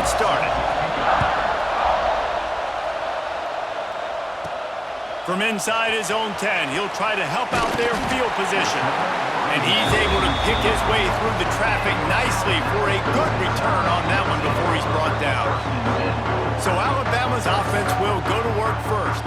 got started. From inside his own 10, he'll try to help out their field position. And he's able to pick his way through the traffic nicely for a good return on that one before he's brought down. So Alabama's offense will go to work first.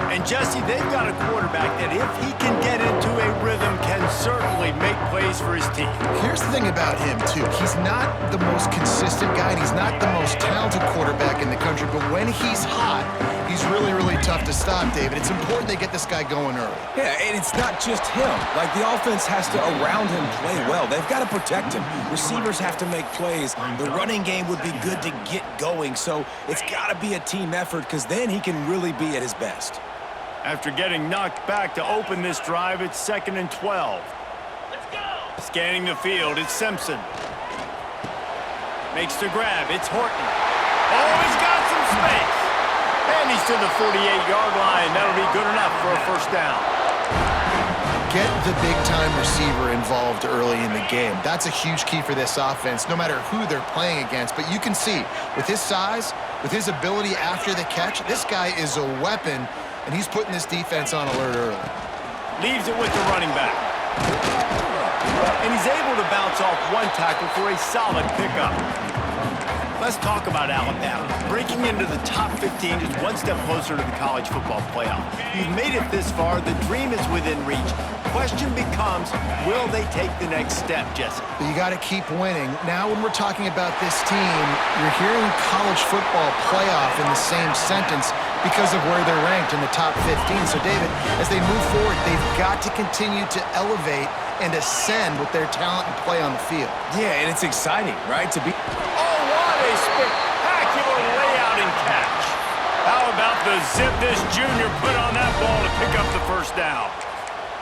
And Jesse, they've got a quarterback that if he can get into a rhythm can certainly make plays for his team. Here's the thing about him, too. He's not the most consistent guy, and he's not the most talented quarterback in the country, but when he's hot, he's really, really tough to stop, David. It's important they get this guy going early. Yeah, and it's not just him. Like, the offense has to, around him, play well. They've got to protect him. Receivers have to make plays. The running game would be good to get going, so it's got to be a team effort because then he can really be at his best. After getting knocked back to open this drive, it's 2nd and 12. Let's go! Scanning the field, it's Simpson. Makes the grab, it's Horton. Oh, he's got some space! And he's to the 48-yard line. That'll be good enough for a first down. Get the big-time receiver involved early in the game. That's a huge key for this offense, no matter who they're playing against. But you can see, with his size, with his ability after the catch, this guy is a weapon, and he's putting this defense on alert early. Leaves it with the running back. And he's able to bounce off one tackle for a solid pickup. Let's talk about Alabama. Breaking into the top 15 is one step closer to the college football playoff. You've made it this far. The dream is within reach. Question becomes, will they take the next step, Jesse? You got to keep winning. Now when we're talking about this team, you're hearing college football playoff in the same sentence because of where they're ranked in the top 15. So, David, as they move forward, they've got to continue to elevate and ascend with their talent and play on the field. Yeah, and it's exciting, right, to be... Oh, what a spectacular layout and catch. How about the zip this junior put on that ball to pick up the first down?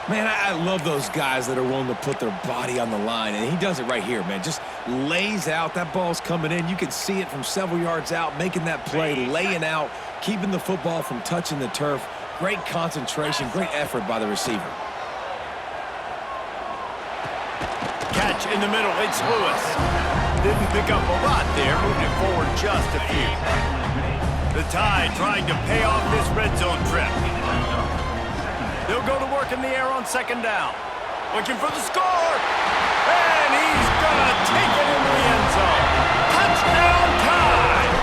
Man, I love those guys that are willing to put their body on the line, and he does it right here, man. Just lays out. That ball's coming in. You can see it from several yards out, making that play, laying out, keeping the football from touching the turf. Great concentration, great effort by the receiver. Catch in the middle, it's Lewis. Didn't pick up a lot there, moved it forward just a few. The Tide trying to pay off this red zone trip. They'll go to work in the air on 2nd down. Looking for the score. And he's gonna take it into the end zone. Touchdown Tide!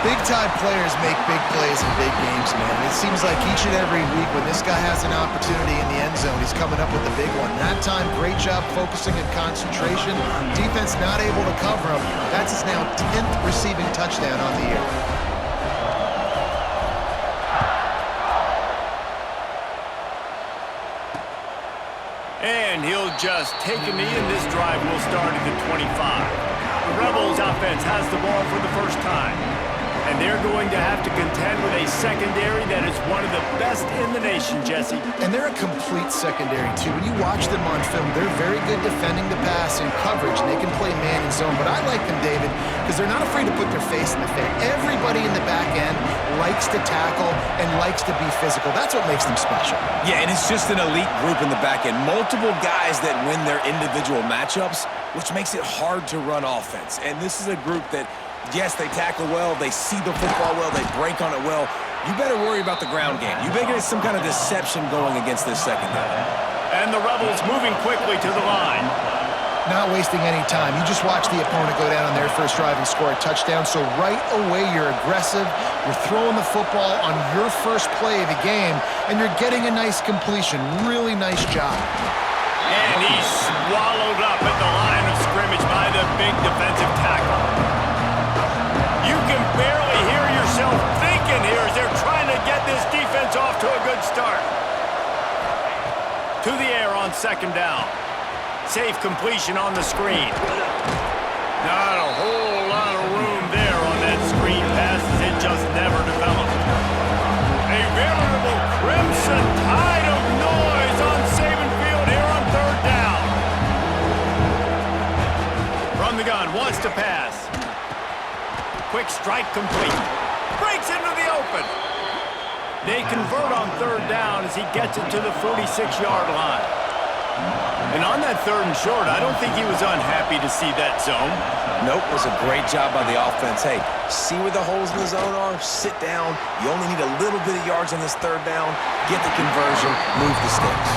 Big-time players make big plays in big games, man. It seems like each and every week when this guy has an opportunity in the end zone, he's coming up with a big one. That time, great job focusing and concentration. Defense not able to cover him. That's his now 10th receiving touchdown on the year. And he'll just take a knee, and this drive will start at the 25. The Rebels offense has the ball for the first time. And they're going to have to contend with a secondary that is one of the best in the nation, Jesse. And they're a complete secondary, too. When you watch them on film, they're very good defending the pass and coverage, and they can play man and zone. But I like them, David, because they're not afraid to put their face in the fan. Everybody in the back end likes to tackle and likes to be physical. That's what makes them special. Yeah, and it's just an elite group in the back end. Multiple guys that win their individual matchups, which makes it hard to run offense. And this is a group that, yes, they tackle well, they see the football well, they break on it well. You better worry about the ground game. You better get some kind of deception going against this secondary. And the Rebels moving quickly to the line. Not wasting any time. You just watch the opponent go down on their first drive and score a touchdown. So right away, you're aggressive. You're throwing the football on your first play of the game, and you're getting a nice completion. Really nice job. And he's swallowed up at the line of scrimmage by the big defensive tackle. You can barely hear yourself thinking here as they're trying to get this defense off to a good start. To the air on 2nd down. Safe completion on the screen. Not a whole lot of room there on that screen pass as it just never developed. A veritable crimson tide of noise on Saban Field here on 3rd down. From the gun, wants to pass. Quick strike complete. Breaks into the open. They convert on 3rd down as he gets it to the 46-yard line. And on that 3rd and short, I don't think he was unhappy to see that zone. Nope, it was a great job by the offense. Hey, see where the holes in the zone are? Sit down. You only need a little bit of yards on this 3rd down. Get the conversion, move the sticks.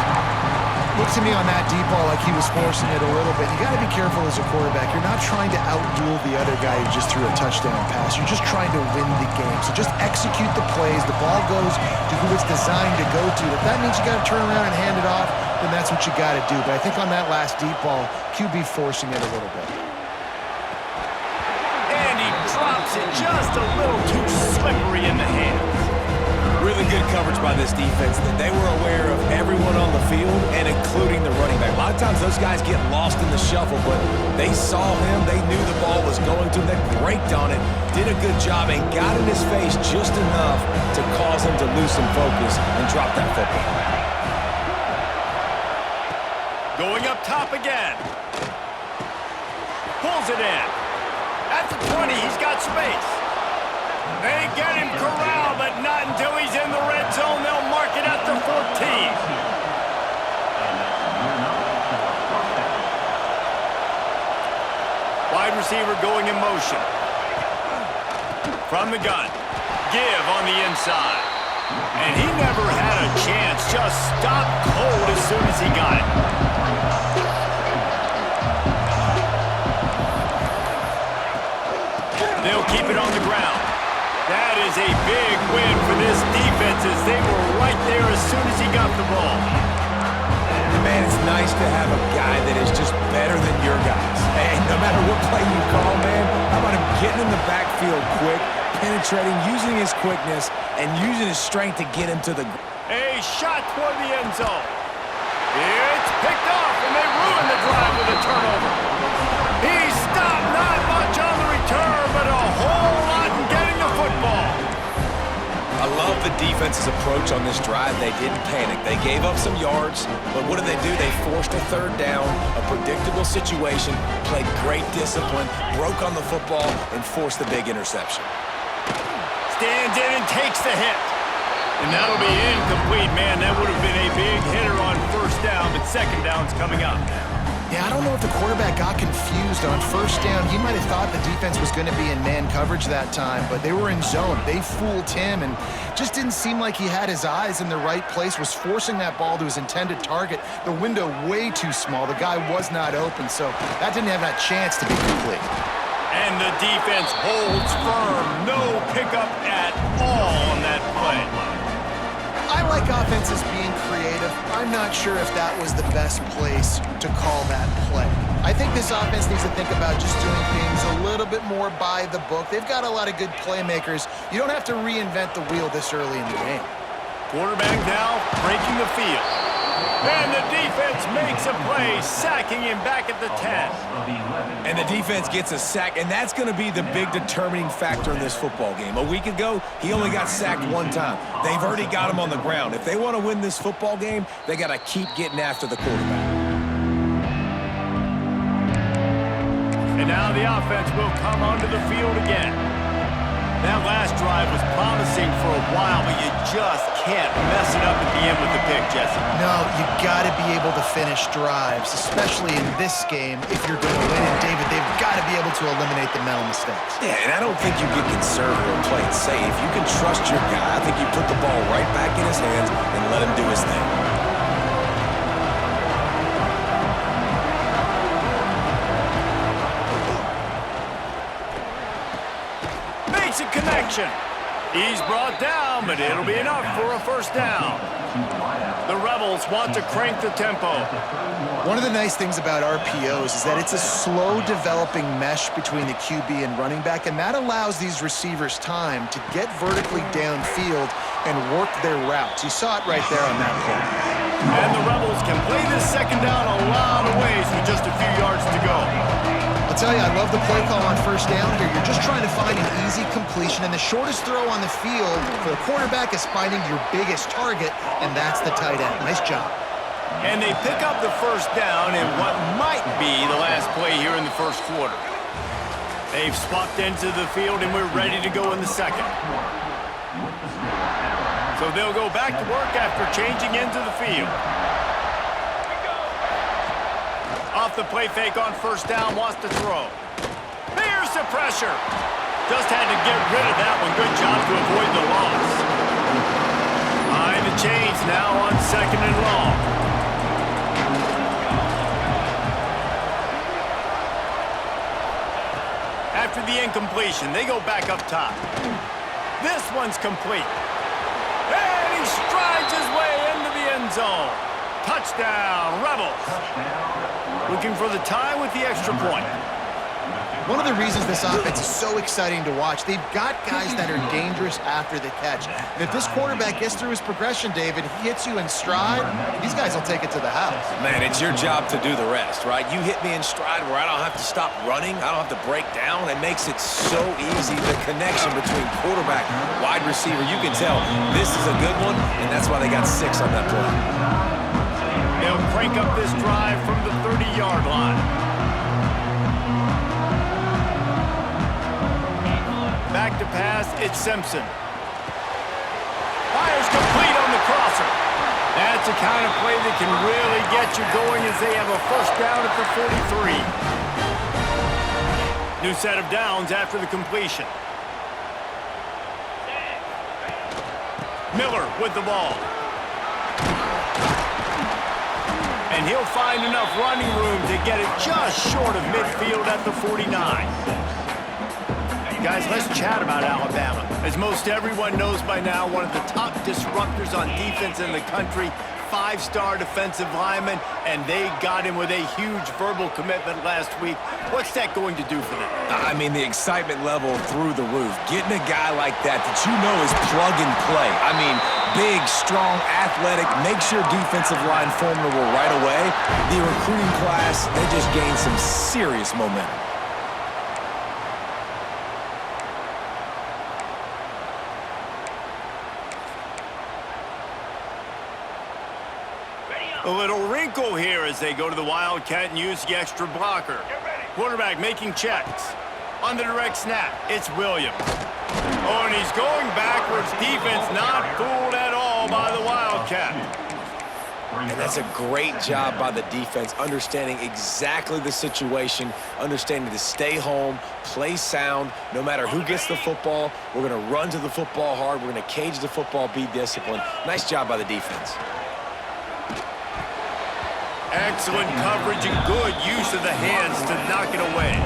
Looked to me on that deep ball like he was forcing it a little bit. You got to be careful as a quarterback. You're not trying to outduel the other guy who just threw a touchdown pass. You're just trying to win the game. So just execute the plays. The ball goes to who it's designed to go to. If that means you got to turn around and hand it off, then that's what you got to do. But I think on that last deep ball, QB forcing it a little bit. And he drops it just a little too slippery in the hands. Really good coverage by this defense. That they were aware of everyone on the field and including the running back. A lot of times those guys get lost in the shuffle, but they saw him. They knew the ball was going to them. They braked on it, did a good job, and got in his face just enough to cause him to lose some focus and drop that football. Going up top again. Pulls it in. At the 20, he's got space. They get him corralled, but not until he's in the red zone. They'll mark it at the 14. Wide receiver going in motion. From the gun. Give on the inside. And he never had a chance. Just stopped cold as soon as he got it. They'll keep it on the ground. That is a big win for this defense as they were right there as soon as he got the ball. And man, it's nice to have a guy that is just better than your guys. And no matter what play you call, man, how about him getting in the backfield quick, penetrating, using his quickness, and using his strength to get him to the... A shot toward the end zone. It's picked off, and they ruin the drive with a turnover. He stopped not much on the return, but a whole lot in getting the football. I love the defense's approach on this drive. They didn't panic. They gave up some yards, but what did they do? They forced a 3rd down, a predictable situation, played great discipline, broke on the football, and forced the big interception. Stands in and takes the hit. And that'll be incomplete, man. That would have been a big hitter on 1st down, but 2nd down's coming up. Yeah, I don't know if the quarterback got confused on 1st down. He might have thought the defense was going to be in man coverage that time, but they were in zone. They fooled him and just didn't seem like he had his eyes in the right place, was forcing that ball to his intended target. The window way too small. The guy was not open, so that didn't have that chance to be complete. And the defense holds firm. No pickup at all on that play. I like offenses being creative. I'm not sure if that was the best place to call that play. I think this offense needs to think about just doing things a little bit more by the book. They've got a lot of good playmakers. You don't have to reinvent the wheel this early in the game. Quarterback now breaking the field. And the defense makes a play, sacking him back at the 10. And the defense gets a sack, and that's going to be the big determining factor in this football game. A week ago, he only got sacked 1 time. They've already got him on the ground. If they want to win this football game, they got to keep getting after the quarterback. And now the offense will come onto the field again. That last drive was promising for a while, but you just can't mess it up at the end with the pick, Jesse. No, you got to be able to finish drives, especially in this game. If you're going to win, and David, they've got to be able to eliminate the mental mistakes. Yeah, and I don't think you get conservative or play it safe. You can trust your guy. I think you put the ball right back in his hands and let him do his thing. A connection. He's brought down, but it'll be enough for a 1st down. The Rebels want to crank the tempo. One of the nice things about RPOs is that it's a slow developing mesh between the QB and running back, and that allows these receivers time to get vertically downfield and work their routes. You saw it right there on that play. And the Rebels can play this 2nd down a lot of ways with just a few yards to go. I'll tell you, I love the play call on 1st down here. You're just trying to find an easy completion, and the shortest throw on the field for the quarterback is finding your biggest target, and that's the tight end. Nice job. And they pick up the 1st down in what might be the last play here in the 1st quarter. They've swapped into the field, and we're ready to go in the 2nd. So they'll go back to work after changing into the field. off the play fake on first down, wants to throw. Here's the pressure. Just had to get rid of that one. Good job to avoid the loss. Behind the chains now on 2nd and long. After the incompletion, they go back up top. This one's complete. And he strides his way into the end zone. Touchdown, Rebels. Looking for the tie with the extra point. One of the reasons this offense is so exciting to watch, they've got guys that are dangerous after the catch. And if this quarterback gets through his progression, David, he hits you in stride, these guys will take it to the house. Man, it's your job to do the rest, right? You hit me in stride where I don't have to stop running. I don't have to break down. It makes it so easy. The connection between quarterback, wide receiver, you can tell this is a good one, and that's why they got 6 on that play. They'll crank up this drive from the 30-yard line. Back to pass, it's Simpson. Fires complete on the crosser. That's the kind of play that can really get you going as they have a first down at the 43. New set of downs after the completion. Miller with the ball. And he'll find enough running room to get it just short of midfield at the 49. Guys, let's chat about Alabama. As most everyone knows by now, one of the top disruptors on defense in the country, 5-star defensive lineman, and they got him with a huge verbal commitment last week. What's that going to do for them? I mean, the excitement level through the roof. Getting a guy like that you know is plug and play. I mean, big, strong, athletic, makes your defensive line formidable right away. The recruiting class, they just gained some serious momentum. A little wrinkle here as they go to the Wildcat and use the extra blocker. Quarterback making checks. On the direct snap, it's Williams. Oh, and he's going backwards. Defense not fooled at all by the Wildcat. And that's a great job by the defense, understanding exactly the situation, understanding to stay home, play sound, no matter who gets the football. We're going to run to the football hard. We're going to cage the football, be disciplined. Nice job by the defense. Excellent coverage and good use of the hands to knock it away.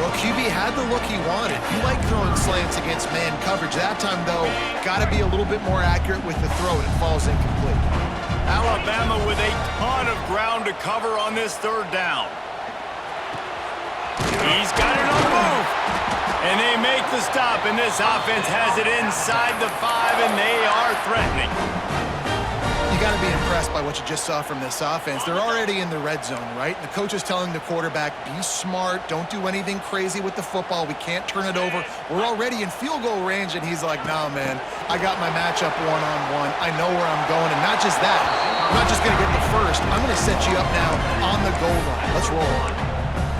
Well, QB had the look he wanted. He liked throwing slants against man coverage. That time, though, got to be a little bit more accurate with the throw, and it falls incomplete. Alabama with a ton of ground to cover on this 3rd down. He's got it on the move. And they make the stop, and this offense has it inside the 5, and they are threatening. You got to be impressed by what you just saw from this offense. They're already in the red zone, right? The coach is telling the quarterback, be smart, don't do anything crazy with the football. We can't turn it over. We're already in field goal range, and he's like, nah, man, I got my matchup one-on-one. I know where I'm going, and not just that. I'm not just going to get the first. I'm going to set you up now on the goal line. Let's roll.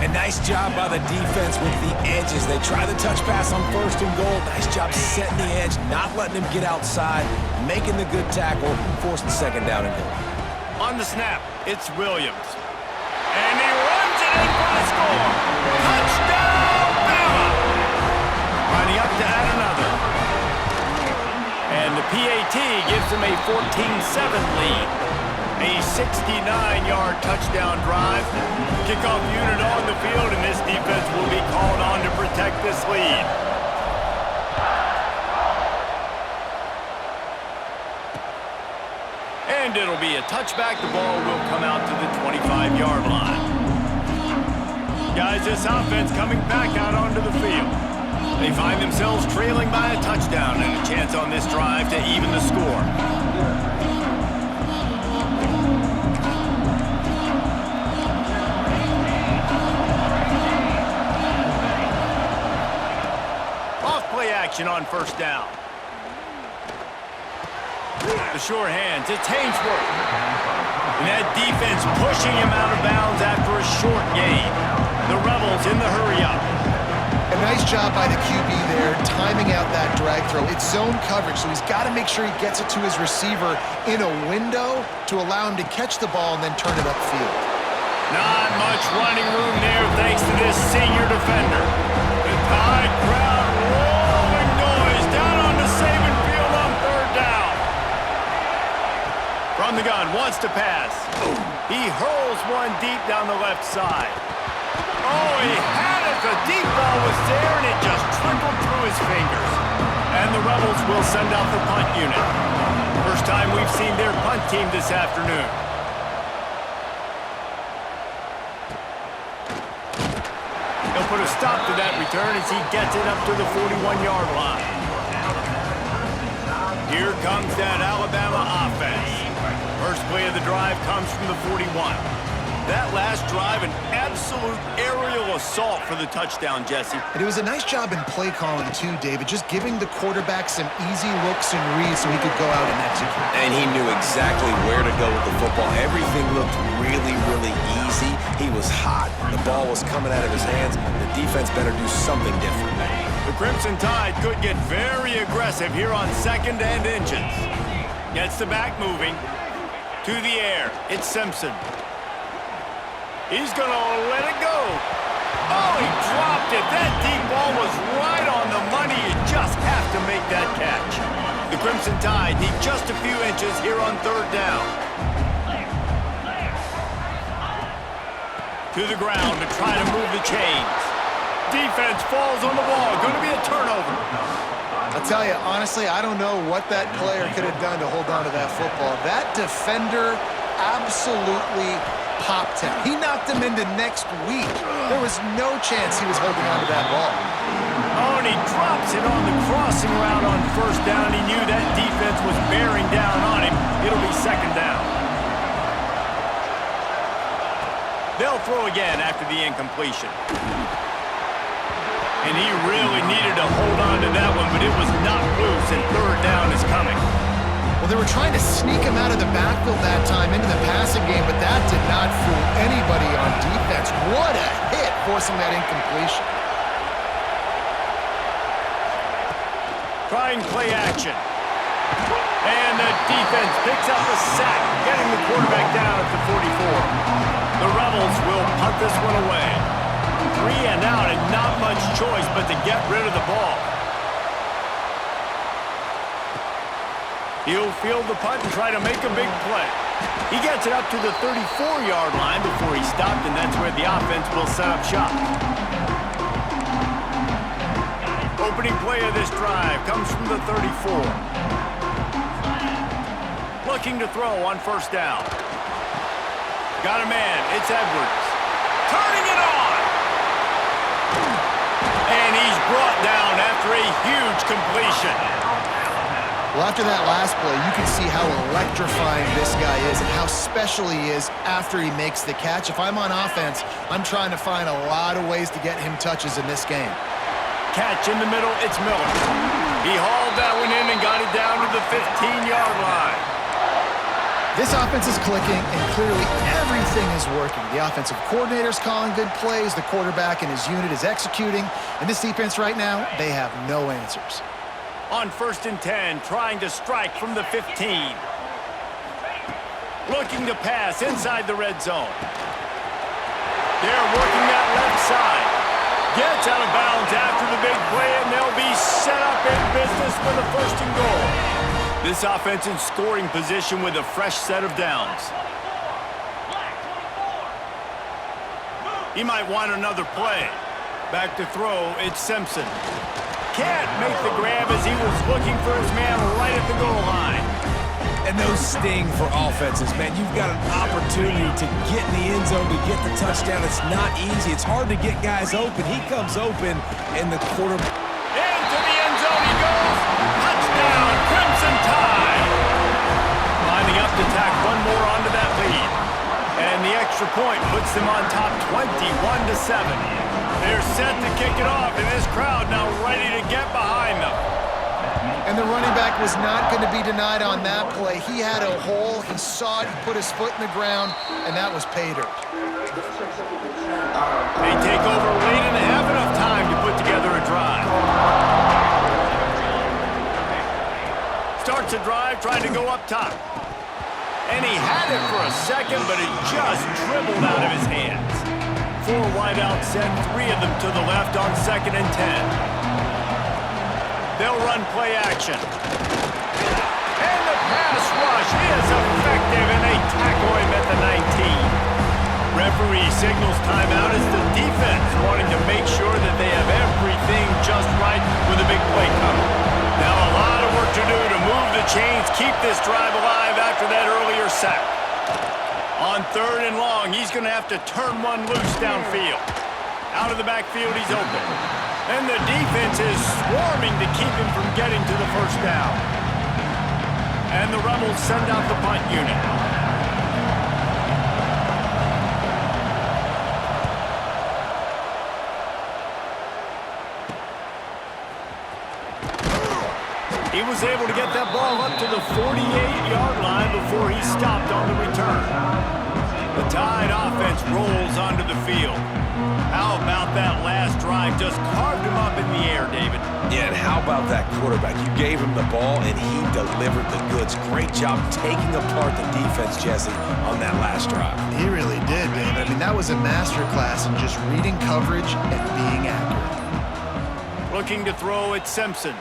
And nice job by the defense with the edges. They try the touch pass on 1st and goal. Nice job setting the edge, not letting him get outside, making the good tackle, forcing 2nd down and goal. On the snap, it's Williams. And he runs it in for the score. Touchdown, Bama! Lining up to add another. And the PAT gives them a 14-7 lead. A 69-yard touchdown drive. Kickoff unit on the field, and this defense will be called on to protect this lead. And it'll be a touchback. The ball will come out to the 25-yard line. Guys, this offense coming back out onto the field. They find themselves trailing by a touchdown and a chance on this drive to even the score. Action on 1st down. The sure hands, it's Hainsworth. And that defense pushing him out of bounds after a short gain. The Rebels in the hurry-up. A nice job by the QB there, timing out that drag throw. It's zone coverage, so he's got to make sure he gets it to his receiver in a window to allow him to catch the ball and then turn it upfield. Not much running room there thanks to this senior defender. The Tide crowd rolling noise down on the Saban field on third down. From the gun, wants to pass. He hurls one deep down the left side. Oh, he had it. The deep ball was there, and it just trickled through his fingers. And the Rebels will send out the punt unit. First time we've seen their punt team this afternoon. He'll put a stop to that return as he gets it up to the 41-yard line. Here comes that Alabama offense. First play of the drive comes from the 41. That last drive, an absolute aerial assault for the touchdown, Jesse. And it was a nice job in play calling too, David, just giving the quarterback some easy looks and reads so he could go out and execute. And he knew exactly where to go with the football. Everything looked really, really easy. He was hot. The ball was coming out of his hands. The defense better do something different. The Crimson Tide could get very aggressive here on second and inches. Gets the back moving. To the air. It's Simpson. He's going to let it go. Oh, he dropped it. That deep ball was right on the money. You just have to make that catch. The Crimson Tide need just a few inches here on third down. To the ground to try to move the chains. Defense falls on the wall. Going to be a turnover. I'll tell you, honestly, I don't know what that player could have done to hold on to that football. That defender absolutely popped him. He knocked him into next week. There was no chance he was holding on to that ball. Oh, and he drops it on the crossing route on first down. He knew that defense was bearing down on him. It'll be second down. They'll throw again after the incompletion. And he really needed to hold on to that one, but it was knocked loose, and third down is coming. Well, they were trying to sneak him out of the backfield that time into the passing game, but that did not fool anybody on defense. What a hit, forcing that incompletion. Trying play action. And the defense picks up a sack, getting the quarterback down at the 44. The Rebels will punt this one away. 3 and out, and not much choice but to get rid of the ball. He'll field the punt and try to make a big play. He gets it up to the 34-yard line before he stopped, and that's where the offense will set up shop. Opening play of this drive comes from the 34. Looking to throw on first down. Got a man. It's Edwards. Turning it on. And he's brought down after a huge completion. Well, after that last play, you can see how electrifying this guy is and how special he is after he makes the catch. If I'm on offense, I'm trying to find a lot of ways to get him touches in this game. Catch in the middle, it's Miller. He hauled that one in and got it down to the 15-yard line. This offense is clicking, and clearly everything is working. The offensive coordinator's calling good plays, the quarterback and his unit is executing, and this defense right now, they have no answers. On first and 10, trying to strike from the 15. Looking to pass inside the red zone. They're working that left side. Gets out of bounds after the big play, and they'll be set up in business with a first and goal. This offense in scoring position with a fresh set of downs. He might want another play. Back to throw, it's Simpson. Can't make the grab as he was looking for his man right at the goal line. And those sting for offenses, man. You've got an opportunity to get in the end zone, to get the touchdown. It's not easy. It's hard to get guys open. He comes open, and the quarterback... Into the end zone he goes. Touchdown, Crimson Tide. Lining up to tack one more onto that lead. And the extra point puts them on top 21-7. They're set to kick it off, and this crowd now ready to get behind them. And the running back was not going to be denied on that play. He had a hole, he saw it, he put his foot in the ground, and that was pay dirt. They take over late and have enough time to put together a drive. Starts a drive, trying to go up top. And he had it for a second, but it just dribbled out of his hands. 4 wideouts send 3 of them to the left on 2nd and 10. They'll run play action. And the pass rush is effective, and they tackle him at the 19. Referee signals timeout as the defense wanting to make sure that they have everything just right with a big play coming. Now a lot of work to do to move the chains, keep this drive alive after that earlier sack. On 3rd and long, he's going to have to turn one loose downfield. Out of the backfield, he's open. And the defense is swarming to keep him from getting to the first down. And the Rebels send out the punt unit. He was able to get that ball up to the 48-yard line before he stopped on the return. The Tide offense rolls onto the field. How about that last drive? Just carved him up in the air, David. Yeah, and how about that quarterback? You gave him the ball, and he delivered the goods. Great job taking apart the defense, Jesse, on that last drive. He really did, David. I mean, that was a masterclass in just reading coverage and being accurate. Looking to throw at Simpson.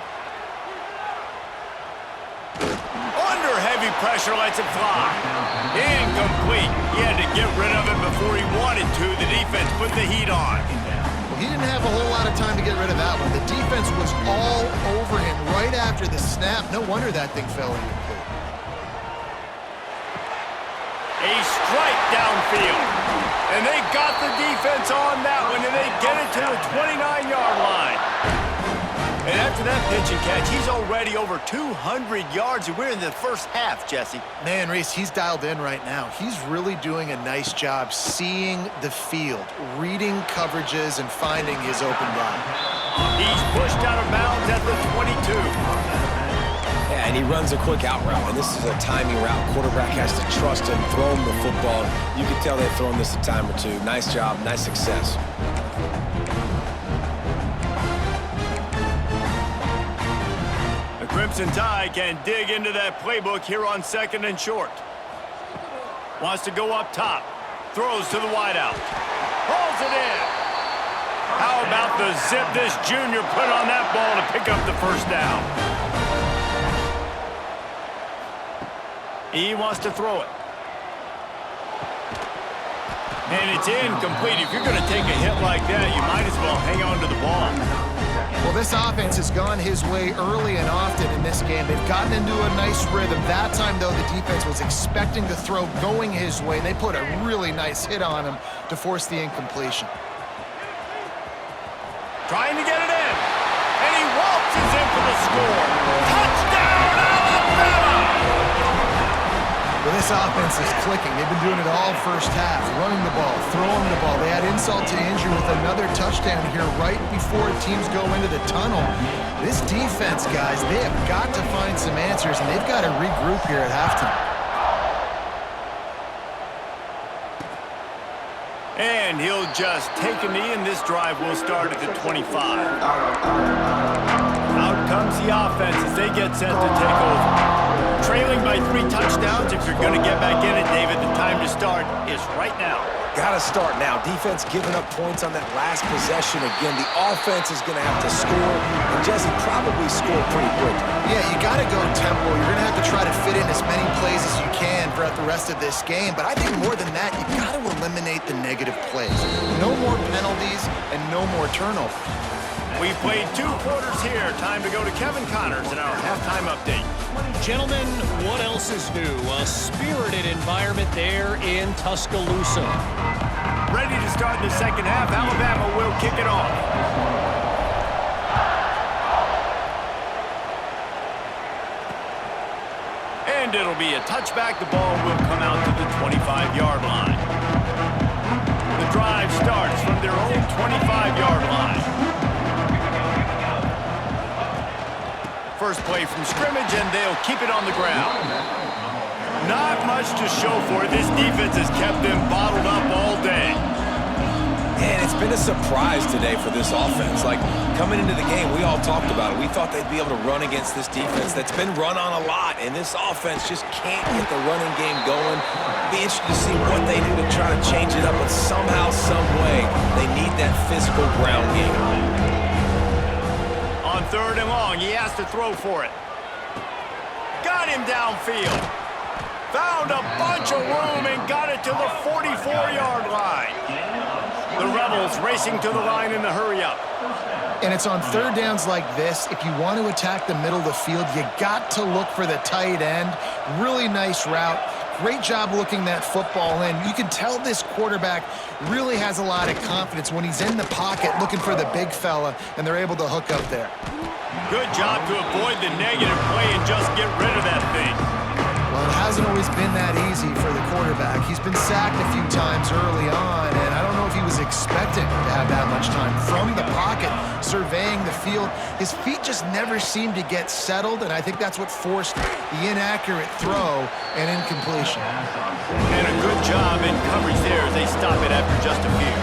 Under heavy pressure, lets it fly. Incomplete. He had to get rid of it before he wanted to. The defense put the heat on. Well, he didn't have a whole lot of time to get rid of that one. The defense was all over him right after the snap. No wonder that thing fell incomplete. A strike downfield. And they got the defense on that one, and they get it to the 29-yard line. And after that pitch and catch, he's already over 200 yards, and we're in the first half, Jesse. Man, Reese, he's dialed in right now. He's really doing a nice job seeing the field, reading coverages, and finding his open guy. He's pushed out of bounds at the 22. Yeah, and he runs a quick out route, and this is a timing route. Quarterback has to trust him, throw him the football. You can tell they've thrown this a time or two. Nice job, nice success. Crimson Tide can dig into that playbook here on 2nd and short. Wants to go up top. Throws to the wideout. Pulls it in. How about the zip this junior put on that ball to pick up the first down? He wants to throw it. And it's incomplete. If you're going to take a hit like that, you might as well hang on to the ball. Well, this offense has gone his way early and often in this game. They've gotten into a nice rhythm. That time, though, the defense was expecting the throw going his way. They put a really nice hit on him to force the incompletion. Trying to get it in. And he waltzes in for the score. Touchdown, Alabama! Well, this offense is clicking. They've been doing it all first half, running the ball, throwing the ball. They had insult to injury with another touchdown here right before teams go into the tunnel. This defense, guys, they have got to find some answers, and they've got to regroup here at halftime. And he'll just take a knee, and this drive will start at the 25. Out comes the offense as they get set to take over. Trailing by 3 touchdowns. If you're going to get back in it, David, the time to start is right now. Got to start now. Defense giving up points on that last possession. Again, the offense is going to have to score, and Jesse probably scored pretty quick. Yeah, you got to go tempo. You're going to have to try to fit in as many plays as you can throughout the rest of this game. But I think more than that, you got to eliminate the negative plays. No more penalties and no more turnovers. We've played 2 quarters here. Time to go to Kevin Connors in our halftime update. Gentlemen, what else is new? A spirited environment there in Tuscaloosa. Ready to start the second half. Alabama will kick it off. And it'll be a touchback. The ball will come out to the 25-yard line. The drive starts from their own 25-yard line. First play from scrimmage, and they'll keep it on the ground. Not much to show for it. This defense has kept them bottled up all day. And it's been a surprise today for this offense. Like, coming into the game, we all talked about it. We thought they'd be able to run against this defense that's been run on a lot, and this offense just can't get the running game going. Be interested to see what they do to try to change it up, but somehow, some way, they need that physical ground game. On 3rd and long, he has to throw for it. Got him downfield. Found a bunch of room and got it to the 44-yard line. The Rebels racing to the line in the hurry-up. And it's on 3rd downs like this. If you want to attack the middle of the field, you got to look for the tight end. Really nice route. Great job looking that football in. You can tell this quarterback really has a lot of confidence when he's in the pocket looking for the big fella, and they're able to hook up there. Good job to avoid the negative play and just get rid of that thing. Well, it hasn't always been that easy for the quarterback. He's been sacked a few times early on, and I don't know if he was expecting to have that much time. From the pocket, surveying the field, his feet just never seemed to get settled, and I think that's what forced the inaccurate throw and incompletion. And a good job in coverage there as they stop it after just a few.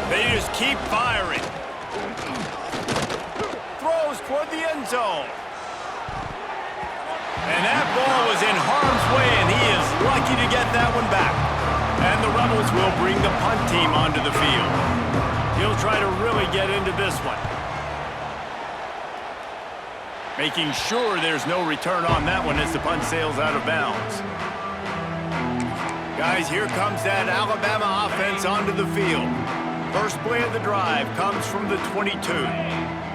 They just keep firing. Throws toward the end zone. And that ball was in harm's way, and he is lucky to get that one back. And the Rebels will bring the punt team onto the field. He'll try to really get into this one. Making sure there's no return on that one as the punt sails out of bounds. Guys, here comes that Alabama offense onto the field. First play of the drive comes from the 22.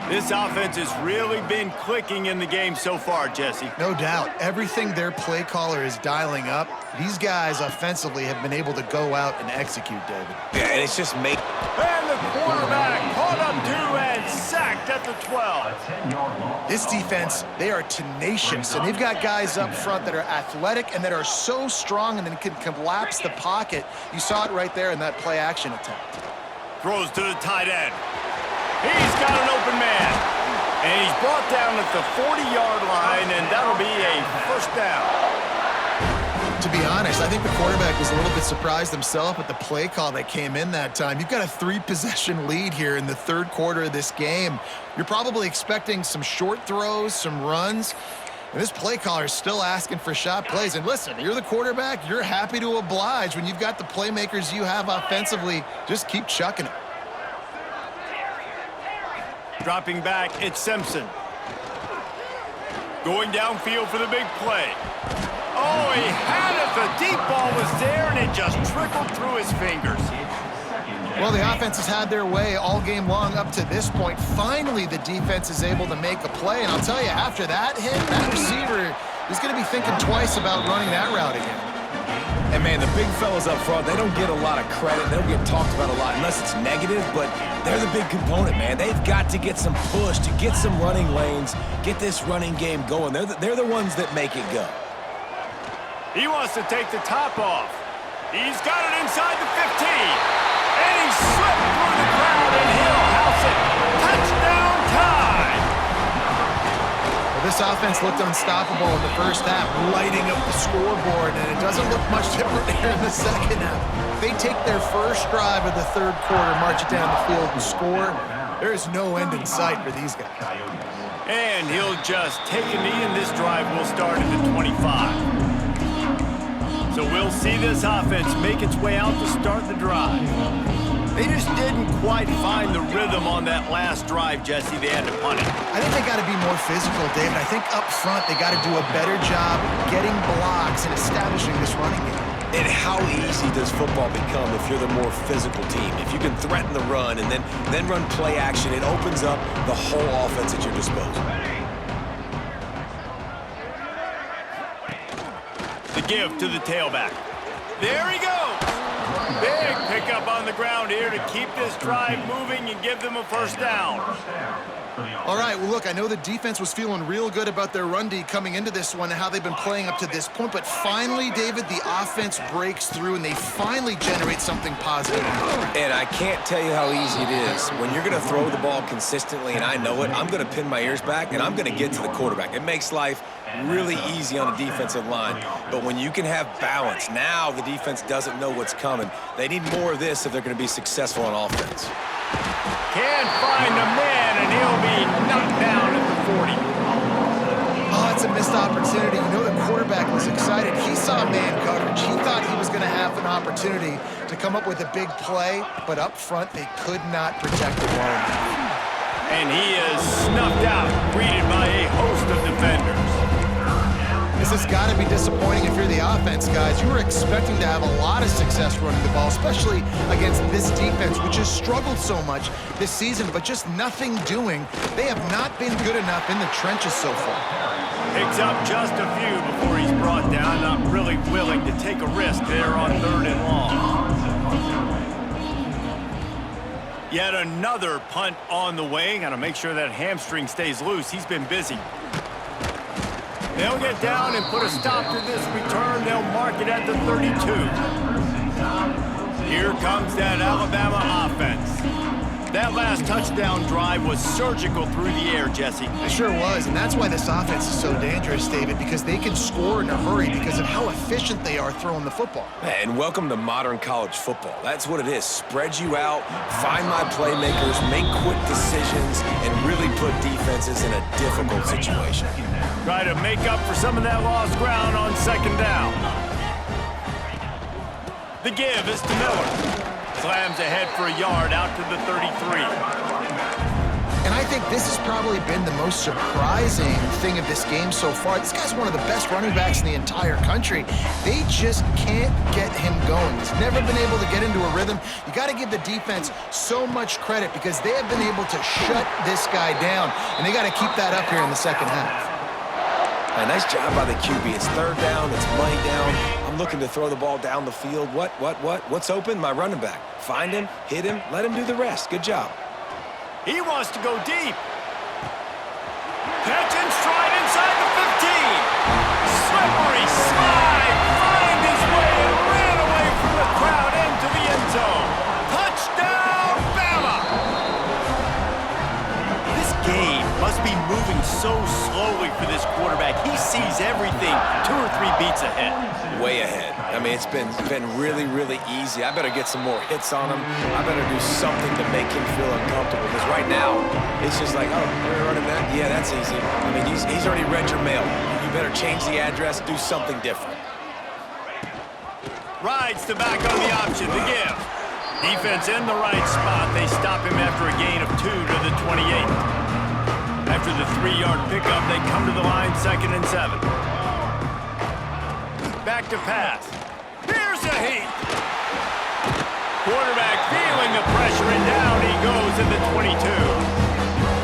This offense has really been clicking in the game so far, Jesse. No doubt. Everything their play caller is dialing up, these guys offensively have been able to go out and execute, David. Yeah, and it's just And the quarterback caught up to and sacked at the 12. This defense, they are tenacious, and they've got guys up front that are athletic and that are so strong and then can collapse the pocket. You saw it right there in that play-action attempt. Throws to the tight end. He's got an open man. And he's brought down at the 40-yard line, and that'll be a first down. To be honest, I think the quarterback was a little bit surprised himself at the play call that came in that time. You've got a 3-possession lead here in the 3rd quarter of this game. You're probably expecting some short throws, some runs. And this play caller is still asking for shot plays. And listen, you're the quarterback. You're happy to oblige. When you've got the playmakers you have offensively, just keep chucking it. Dropping back, it's Simpson. Going downfield for the big play. Oh, he had it. The deep ball was there, and it just trickled through his fingers. Well, the offense has had their way all game long up to this point. Finally, the defense is able to make a play. And I'll tell you, after that hit, that receiver is going to be thinking twice about running that route again. And, man, the big fellas up front, they don't get a lot of credit. They don't get talked about a lot unless it's negative, but they're the big component, man. They've got to get some push, to get some running lanes, get this running game going. They're the ones that make it go. He wants to take the top off. He's got it inside the 15. And he slipped through the crowd, and he'll house it. Touchdown time! Well, this offense looked unstoppable in the first half, lighting up the scoreboard, and it doesn't look much different here in the second half. They take their first drive of the 3rd quarter, march it down the field, and score. There is no end in sight for these guys. And he'll just take a knee, and this drive will start at the 25. So we'll see this offense make its way out to start the drive. They just didn't quite find the rhythm on that last drive, Jesse. They had to punt it. I think they got to be more physical, David. I think up front they got to do a better job getting blocks and establishing this running game. And how easy does football become if you're the more physical team? If you can threaten the run and then run play action, it opens up the whole offense at your disposal. The give to the tailback. There he goes. Big pickup on the ground here to keep this drive moving and give them a first down. All right, well, look, I know the defense was feeling real good about their run D coming into this one and how they've been playing up to this point, but finally, David, the offense breaks through and they finally generate something positive. And I can't tell you how easy it is. When you're going to throw the ball consistently, and I know it, I'm going to pin my ears back, and I'm going to get to the quarterback. It makes life really easy on the defensive line. But when you can have balance, now the defense doesn't know what's coming. They need more of this if they're going to be successful on offense. Can't find a man, and he'll be knocked down at the 40. Oh, it's a missed opportunity. You know the quarterback was excited. He saw man coverage. He thought he was going to have an opportunity to come up with a big play, but up front they could not protect the line. And he is snuffed out, greeted by a host of defenders. This has got to be disappointing if you're the offense, guys. You were expecting to have a lot of success running the ball, especially against this defense, which has struggled so much this season, but just nothing doing. They have not been good enough in the trenches so far. Picks up just a few before he's brought down, not really willing to take a risk there on 3rd and long. Yet another punt on the way. Got to make sure that hamstring stays loose. He's been busy. They'll get down and put a stop to this return. They'll mark it at the 32. Here comes that Alabama offense. That last touchdown drive was surgical through the air, Jesse. It sure was, and that's why this offense is so dangerous, David, because they can score in a hurry because of how efficient they are throwing the football. And welcome to modern college football. That's what it is. Spread you out, find my playmakers, make quick decisions, and really put defenses in a difficult situation. Try to make up for some of that lost ground on 2nd down. The give is to Miller. Slams ahead for a yard out to the 33. And I think this has probably been the most surprising thing of this game so far. This guy's one of the best running backs in the entire country. They just can't get him going. He's never been able to get into a rhythm. You got to give the defense so much credit because they have been able to shut this guy down, and they got to keep that up here in the second half. A nice job by the QB. It's 3rd down. It's money down. I'm looking to throw the ball down the field. What's open? My running back. Find him, hit him, let him do the rest. Good job. He wants to go deep. Catch and stride inside the 15. Slippery slide. Find his way and ran away from the crowd into the end zone. Touchdown, Bama! This game must be moving so slowly for this quarterback. He sees everything 2 or 3 beats ahead. Way ahead. I mean, it's been really, really easy. I better get some more hits on him. I better do something to make him feel uncomfortable because right now, it's just like, oh, we're running that? Yeah, that's easy. I mean, he's already read your mail. You better change the address, do something different. Rides to back on the option, the give. Defense in the right spot. They stop him after a gain of 2 to the 28. After the 3-yard pickup, they come to the line 2nd and 7. Back to pass. Here's a heat. Quarterback feeling the pressure, and down he goes in the 22.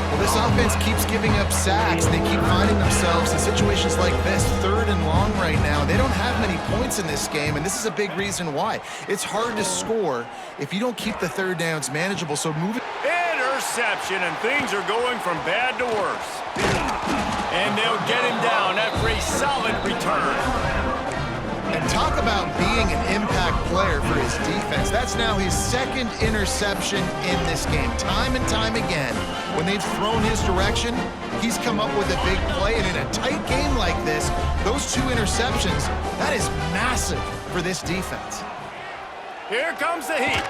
Well, this offense keeps giving up sacks. They keep finding themselves in situations like this, 3rd and long right now. They don't have many points in this game, and this is a big reason why. It's hard to score if you don't keep the 3rd downs manageable, so move it. Interception, and things are going from bad to worse. And they'll get him down after a solid return. And talk about being an impact player for his defense. That's now his 2nd interception in this game. Time and time again, when they've thrown his direction, he's come up with a big play. And in a tight game like this, those 2 interceptions, that is massive for this defense. Here comes the heat.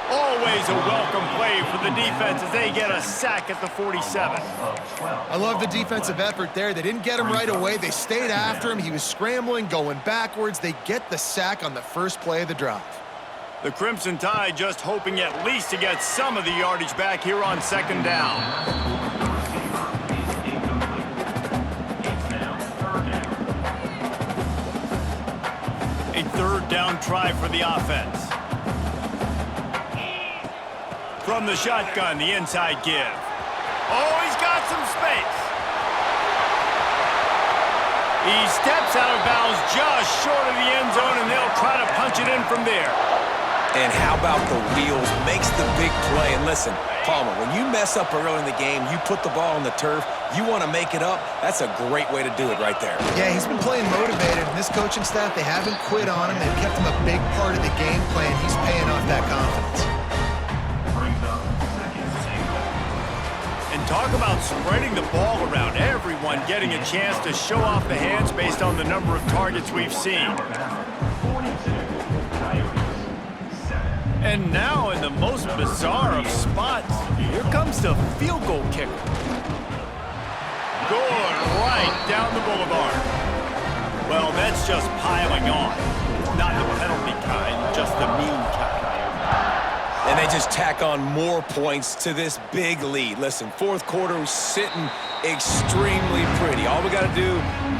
Always a welcome play for the defense as they get a sack at the 47. I love the defensive effort there. They didn't get him right away. They stayed after him. He was scrambling, going backwards. They get the sack on the first play of the drive. The Crimson Tide just hoping at least to get some of the yardage back here on 2nd down. A 3rd down try for the offense. From the shotgun, the inside give. Oh, he's got some space. He steps out of bounds just short of the end zone, and they'll try to punch it in from there. And how about the wheels? Makes the big play. And listen, Palmer, when you mess up early in the game, you put the ball on the turf, you want to make it up, that's a great way to do it right there. Yeah, he's been playing motivated, and this coaching staff, they haven't quit on him. They've kept him a big part of the game plan. He's paying off that confidence. And talk about spreading the ball around. Everyone one, getting a chance to show off the hands based on the number of targets we've seen. And now in the most bizarre of spots, here comes the field goal kicker. Going right down the boulevard. Well, that's just piling on. Not the penalty kind, just the mean kind. And they just tack on more points to this big lead. Listen, fourth quarter was sitting extremely pretty. All we got to do,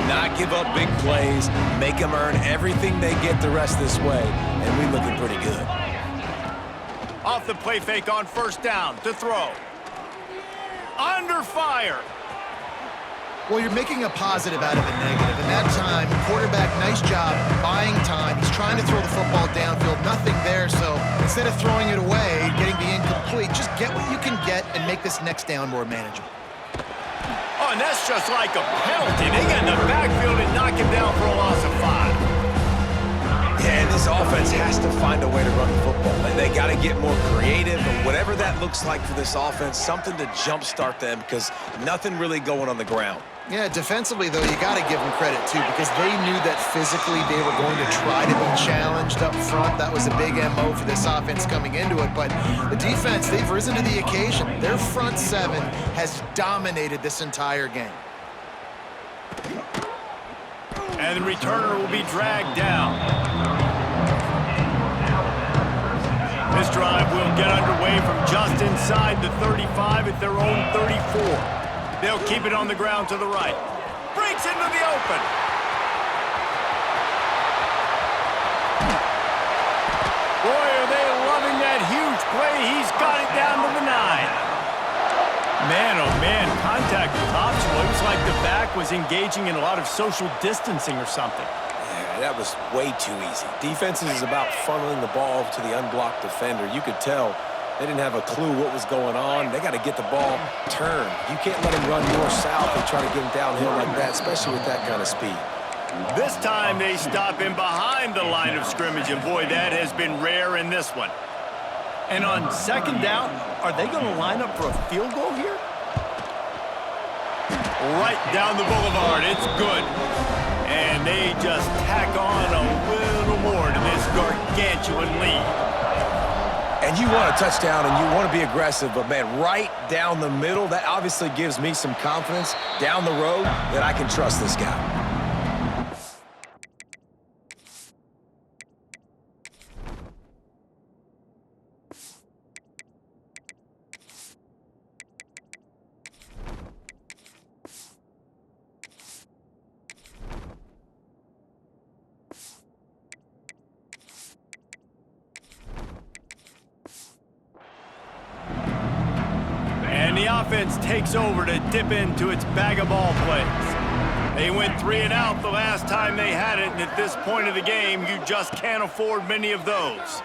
not give up big plays, make them earn everything they get the rest of this way, and we're looking pretty good. Off the play fake on first down to throw. Under fire. Well, you're making a positive out of a negative. And that time, quarterback, nice job buying time. He's trying to throw the football downfield. Nothing there, so instead of throwing it away, getting the incomplete, just get what you can get and make this next down more manageable. Oh, and that's just like a penalty. They get in the backfield and knock him down for a loss of 5. Yeah, and this offense has to find a way to run the football. And they got to get more creative, and whatever that looks like for this offense, something to jumpstart them because nothing really going on the ground. Yeah, defensively, though, you got to give them credit, too, because they knew that physically they were going to try to be challenged up front. That was a big MO for this offense coming into it. But the defense, they've risen to the occasion. Their front seven has dominated this entire game. And the returner will be dragged down. This drive will get underway from just inside the 35 at their own 34. They'll keep it on the ground to the right. Breaks into the open. Boy, are they loving that huge play. He's got it down to the 9. Man, oh man, contact was optional. It was like the back was engaging in a lot of social distancing or something. Yeah, that was way too easy. Defenses is about funneling the ball to the unblocked defender. You could tell they didn't have a clue what was going on. They got to get the ball turned. You can't let him run north-south and try to get him downhill like that, especially with that kind of speed. This time they stop him behind the line of scrimmage, and boy, that has been rare in this one. And on second down, are they going to line up for a field goal here? Right down the boulevard, it's good. And they just tack on a little more to this gargantuan lead. And you want a touchdown and you want to be aggressive, but man, right down the middle, that obviously gives me some confidence down the road that I can trust this guy. The offense takes over to dip into its bag of ball plays. They went 3 and out the last time they had it, and at this point of the game, you just can't afford many of those.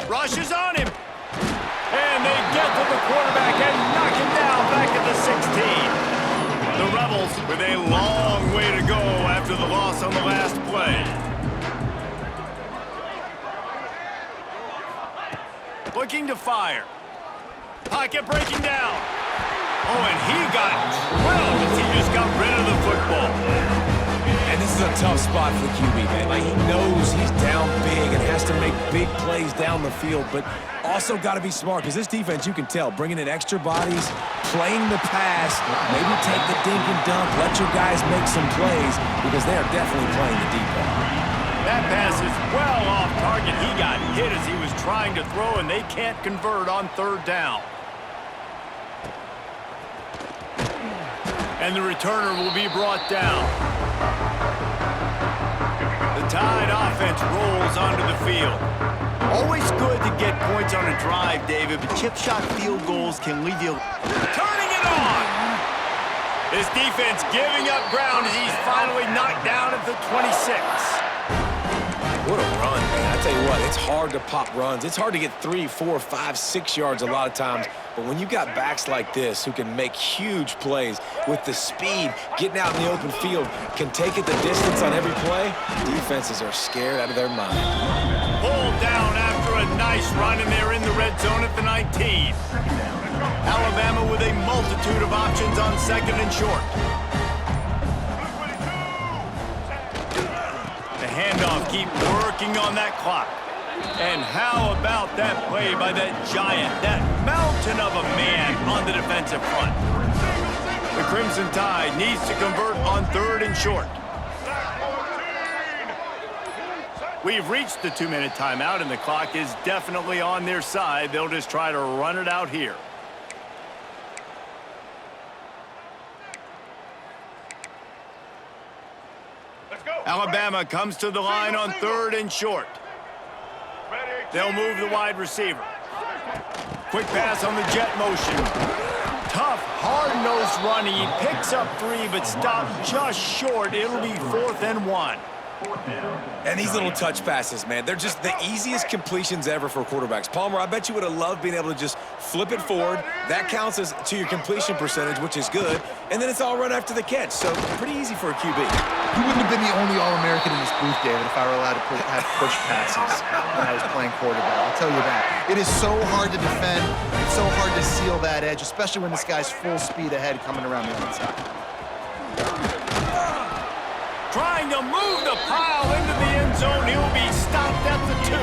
Rushes on him. And they get to the quarterback and knock him down back at the 16. The Rebels with a long way to go after the loss on the last play. Looking to fire. Pocket breaking down. Oh, and he got drilled as he just got rid of the football. And this is a tough spot for the QB, man. Like, he knows he's down big and has to make big plays down the field, but also got to be smart because this defense, you can tell, bringing in extra bodies, playing the pass, maybe take the dink and dunk, let your guys make some plays because they are definitely playing the deep ball. That pass is well off target. He got hit as he was trying to throw, and they can't convert on third down. And the returner will be brought down. The Tide offense rolls onto the field. Always good to get points on a drive, David, but chip shot field goals can leave you turning it on. This defense giving up ground as he's finally knocked down at the 26. What a run, man. I tell you what, it's hard to pop runs. It's hard to get 3, 4, 5, 6 yards a lot of times. But when you got backs like this who can make huge plays with the speed, getting out in the open field, can take it the distance on every play, defenses are scared out of their mind. Pulled down after a nice run, and they're in the red zone at the 19. Alabama with a multitude of options on second and short. keep working on that clock. And how about that play by that giant, that mountain of a man on the defensive front? The Crimson Tide needs to convert on 3rd and short. We've reached the 2-minute timeout, and the clock is definitely on their side. They'll just try to run it out here. Alabama comes to the line on 3rd and short. They'll move the wide receiver. Quick pass on the jet motion. Tough, hard-nosed running. He picks up 3, but stopped just short. It'll be 4th and 1. And these little touch passes, man, they're just the easiest completions ever for quarterbacks. Palmer, I bet you would have loved being able to just flip it forward. That counts as to your completion percentage, which is good. And then it's all run after the catch. So pretty easy for a QB. You wouldn't have been the only All-American in this booth, David, if I were allowed to have push passes when I was playing quarterback. I'll tell you that. It is so hard to defend. It's so hard to seal that edge, especially when this guy's full speed ahead coming around the inside. Trying to move the pile into the end zone. He'll be stopped at the 2.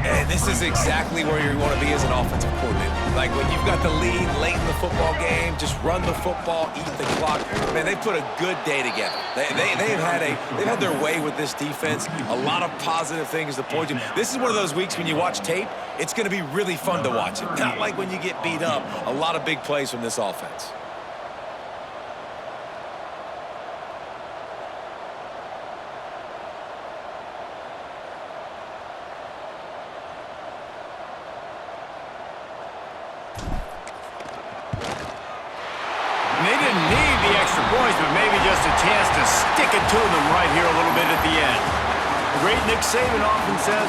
And this is exactly where you want to be as an offensive coordinator. Like when you've got the lead late in the football game, just run the football, eat the clock. Man, they put a good day together. They've had their way with this defense. A lot of positive things to point to. This is one of those weeks when you watch tape, it's going to be really fun to watch it. Not like when you get beat up. A lot of big plays from this offense. They didn't need the extra points, but maybe just a chance to stick it to them right here a little bit at the end. The great Nick Saban often says,